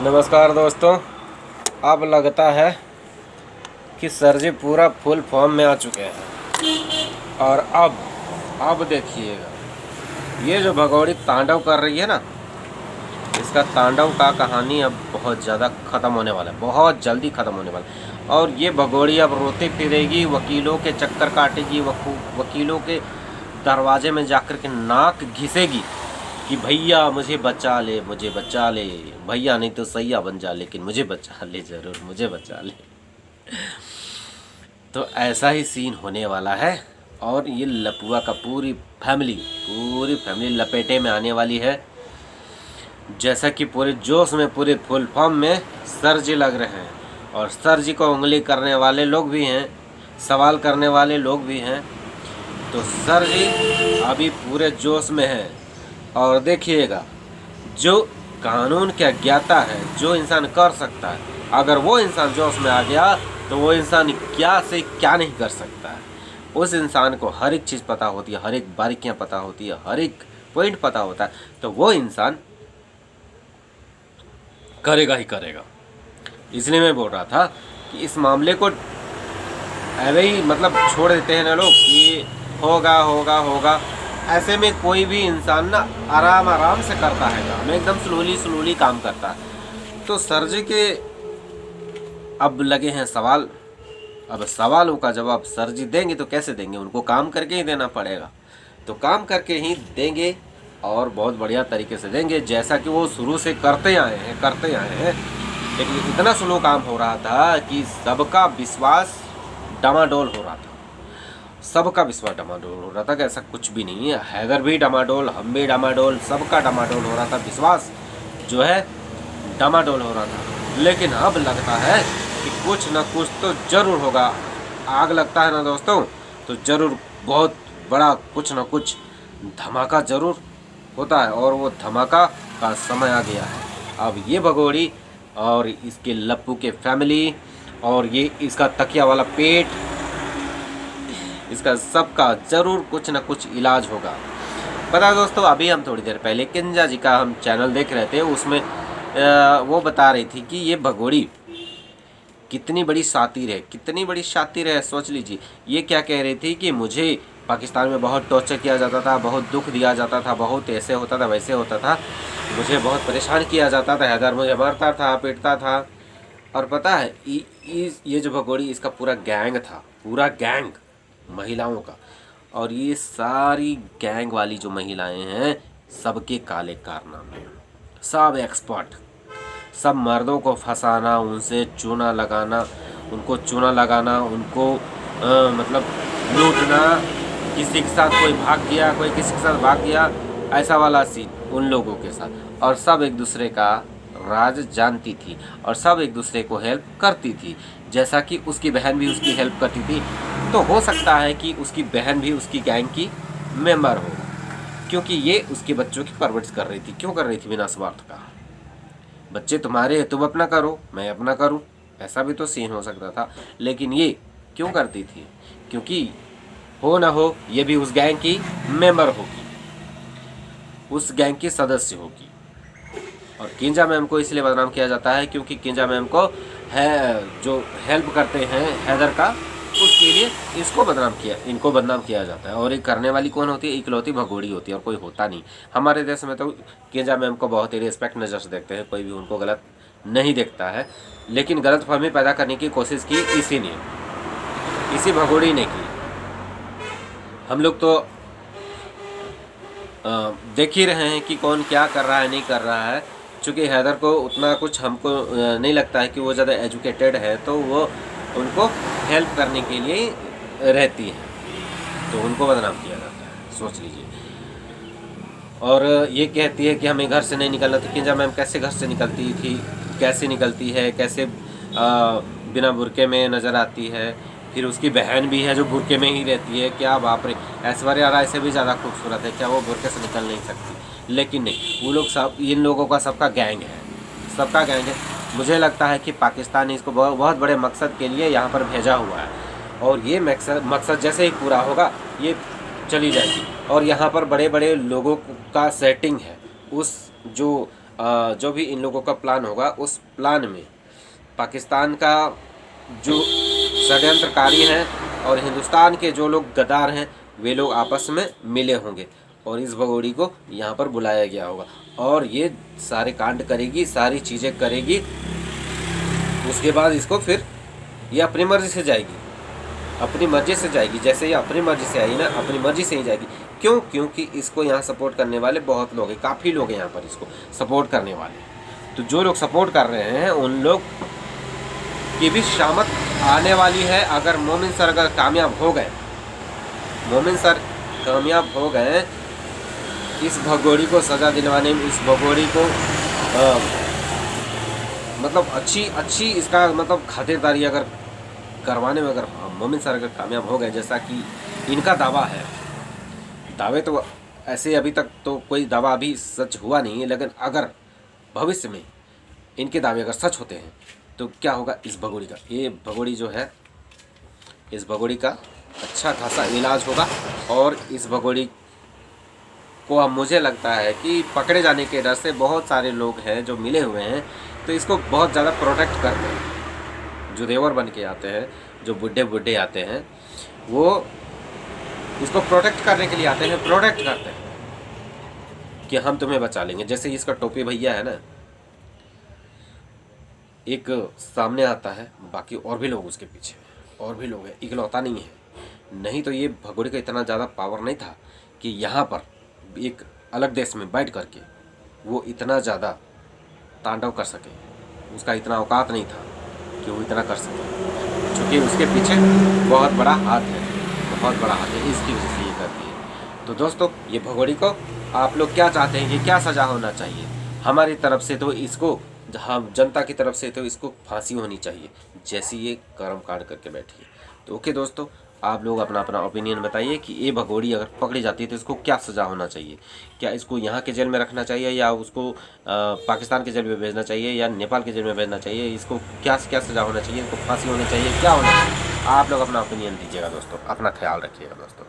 नमस्कार दोस्तों। अब लगता है कि सर जी पूरा फुल फॉर्म में आ चुके हैं। और अब देखिएगा, ये जो भगौड़ी तांडव कर रही है ना, इसका तांडव का कहानी अब बहुत ज़्यादा ख़त्म होने वाला है, बहुत जल्दी ख़त्म होने वाला है। और ये भगौड़ी अब रोती फिरेगी, वकीलों के चक्कर काटेगी, वकीलों के दरवाजे में जाकर के नाक घिसेगी कि भैया मुझे बचा ले, मुझे बचा ले, भैया नहीं तो सैया बन जा, लेकिन मुझे बचा ले, ज़रूर मुझे बचा ले। तो ऐसा ही सीन होने वाला है। और ये लपुआ का पूरी फैमिली लपेटे में आने वाली है। जैसा कि पूरे जोश में, पूरे फुल फॉर्म में सर जी लग रहे हैं। और सर जी को उंगली करने वाले लोग भी हैं, सवाल करने वाले लोग भी हैं। तो सर जी अभी पूरे जोश में हैं। और देखिएगा, जो कानून के अज्ञाता है, जो इंसान कर सकता है, अगर वो इंसान जोश में आ गया तो वो इंसान क्या से क्या नहीं कर सकता है। उस इंसान को हर एक चीज़ पता होती है, हर एक बारीकियां पता होती है, हर एक पॉइंट पता होता है। तो वो इंसान करेगा ही करेगा। इसलिए मैं बोल रहा था कि इस मामले को ऐसे ही मतलब छोड़ देते हैं ना लोग कि होगा होगा होगा। ऐसे में कोई भी इंसान ना आराम से करता है काम, एकदम स्लोली काम करता है। तो सर जी के अब लगे हैं सवाल। अब सवालों का जवाब सर जी देंगे तो कैसे देंगे, उनको काम करके ही देना पड़ेगा। तो काम करके ही देंगे और बहुत बढ़िया तरीके से देंगे, जैसा कि वो शुरू से करते आए हैं। लेकिन इतना स्लो काम हो रहा था कि सबका विश्वास डमाडोल हो रहा था। सबका विश्वास डमाडोल हो रहा था कि ऐसा कुछ भी नहीं है। हैदर भी डमाडोल, हम भी डमाडोल, सबका डमाडोल हो रहा था। विश्वास जो है डमाडोल हो रहा था। लेकिन अब लगता है कि कुछ ना कुछ तो जरूर होगा। आग लगता है ना दोस्तों, तो जरूर बहुत बड़ा कुछ ना कुछ धमाका जरूर होता है। और वो धमाका का समय आ गया है। अब ये भगोड़ी और इसके लप्पू के फैमिली और ये इसका तकिया वाला पेट, इसका सबका जरूर कुछ ना कुछ इलाज होगा। पता है दोस्तों, अभी हम थोड़ी देर पहले किंजा जी का हम चैनल देख रहे थे, उसमें वो बता रही थी कि ये भगोड़ी कितनी बड़ी शातिर है, सोच लीजिए। ये क्या कह रही थी कि मुझे पाकिस्तान में बहुत टॉर्चर किया जाता था, बहुत दुख दिया जाता था, बहुत ऐसे होता था, वैसे होता था, मुझे बहुत परेशान किया जाता था, हैदर मुझे मारता था, पीटता था। और पता है ये जो भगोड़ी, इसका पूरा गैंग था, पूरा गैंग महिलाओं का। और ये सारी गैंग वाली जो महिलाएं हैं, सबके काले कारनामे, सब एक्सपर्ट, सब मर्दों को फंसाना, उनसे चूना लगाना, उनको मतलब लूटना, किसी के साथ कोई भाग गया, कोई किसी के साथ भाग गया, ऐसा वाला सीन उन लोगों के साथ। और सब एक दूसरे का राज जानती थी और सब एक दूसरे को हेल्प करती थी। जैसा कि उसकी बहन भी उसकी हेल्प करती थी, तो हो सकता है कि उसकी बहन भी उसकी गैंग की मेंबर हो, क्योंकि ये उसके बच्चों की परवरिश कर रही थी। क्यों कर रही थी? बिना स्वार्थ का। बच्चे तुम्हारे हैं, तुम अपना करो, मैं अपना करूं, ऐसा भी तो सीन हो सकता था। लेकिन ये क्यों करती थी? क्योंकि हो ना हो, ये भी उस गैंग की मेंबर होगी, उस गैंग की सदस्य होगी। और किंजा मैम को इसलिए बदनाम किया जाता है क्योंकि किंजा मैम को है जो हेल्प करते हैं हैदर का, उसके लिए इनको बदनाम किया जाता है। और ये करने वाली कौन होती है? इकलौती भगोड़ी होती है, और कोई होता नहीं। हमारे देश में तो किंजा मैम को बहुत ही रिस्पेक्ट नज़र से देखते हैं, कोई भी उनको गलत नहीं देखता है। लेकिन गलतफहमी पैदा करने की कोशिश की इसी भगोड़ी ने की। हम लोग तो देख ही रहे हैं कि कौन क्या कर रहा है, नहीं कर रहा है। चूँकि हैदर को उतना कुछ हमको नहीं लगता है कि वो ज़्यादा एजुकेटेड है, तो वो उनको हेल्प करने के लिए रहती है, तो उनको बदनाम किया जाता है, सोच लीजिए। और ये कहती है कि हमें घर से नहीं निकलना था। किंजा मैम कैसे घर से निकलती थी, कैसे निकलती है, कैसे बिना बुरके में नज़र आती है। फिर उसकी बहन भी है जो बुरके में ही रहती है। क्या बाप रे, ऐश्वर्या राय से भी ज़्यादा खूबसूरत है, क्या वो बुरके से निकल नहीं सकती? लेकिन नहीं, वो लोग सब, इन लोगों का सबका गैंग है। मुझे लगता है कि पाकिस्तान ने इसको बहुत बड़े मकसद के लिए यहाँ पर भेजा हुआ है। और ये मकसद जैसे ही पूरा होगा, ये चली जाएगी। और यहाँ पर बड़े बड़े लोगों का सेटिंग है। उस जो जो भी इन लोगों का प्लान होगा उस प्लान में पाकिस्तान का जो षड्यंत्रकारी हैं और हिंदुस्तान के जो लोग गद्दार हैं वे लोग आपस में मिले होंगे और इस भगोड़ी को यहाँ पर बुलाया गया होगा और ये सारे कांड करेगी, सारी चीज़ें करेगी। उसके बाद इसको फिर ये अपनी मर्ज़ी से जाएगी, अपनी मर्ज़ी से जाएगी। जैसे ये अपनी मर्ज़ी से आई ना, अपनी मर्ज़ी से ही जाएगी। क्यों? क्योंकि इसको यहाँ सपोर्ट करने वाले बहुत लोग हैं, काफ़ी लोग हैं यहाँ पर इसको सपोर्ट करने वाले। तो जो लोग सपोर्ट कर रहे हैं उन लोग की भी शामत आने वाली है। अगर मोमिन सर अगर कामयाब हो गए, मोमिन सर कामयाब हो गए इस भगोड़ी को सज़ा दिलवाने में, इस भगोड़ी को मतलब अच्छी इसका मतलब खातिरदारी अगर करवाने में अगर मोमिन सर अगर कामयाब हो गए, जैसा कि इनका दावा है। दावे तो ऐसे अभी तक तो कोई दावा अभी सच हुआ नहीं है, लेकिन अगर भविष्य में इनके दावे अगर सच होते हैं तो क्या होगा इस भगोड़ी का। ये भगोड़ी जो है, इस भगोड़ी का अच्छा खासा इलाज होगा और इस भगोड़ी को अब मुझे लगता है कि पकड़े जाने के डर से बहुत सारे लोग हैं जो मिले हुए हैं, तो इसको बहुत ज़्यादा प्रोटेक्ट करते हैं। जो देवर बन के आते हैं, जो बुढ़े आते हैं, वो इसको प्रोटेक्ट करने के लिए आते हैं, प्रोटेक्ट करते हैं कि हम तुम्हें बचा लेंगे। जैसे इसका टोपी भैया है ना, एक सामने आता है, बाकी और भी लोग उसके पीछे, और भी लोग हैं, इकलौता नहीं है। नहीं तो ये भगोड़ी का इतना ज़्यादा पावर नहीं था कि यहाँ पर एक अलग देश में बैठ करके वो इतना ज़्यादा तांडव कर सके। उसका इतना औकात नहीं था कि वो इतना कर सके, क्योंकि उसके पीछे बहुत बड़ा हाथ है, बहुत बड़ा हाथ है, इसकी वजह से ये करती है। तो दोस्तों, ये भगोड़ी को आप लोग क्या चाहते हैं कि क्या सज़ा होना चाहिए? हमारी तरफ से तो इसको, हम जनता की तरफ से तो इसको फांसी होनी चाहिए, जैसी ये कर्म कांड करके बैठी है। तो ओके दोस्तों, आप लोग अपना अपना ओपिनियन बताइए कि ये भगोड़ी अगर पकड़ी जाती है तो इसको क्या सज़ा होना चाहिए। क्या इसको यहाँ के जेल में रखना चाहिए या उसको पाकिस्तान के जेल में भेजना चाहिए या नेपाल के जेल में भेजना चाहिए? इसको क्या सज़ा होना चाहिए? इसको फांसी होनी चाहिए? क्या होना चाहिए? आप लोग अपना ओपिनियन दीजिएगा दोस्तों। अपना ख्याल रखिएगा दोस्तों।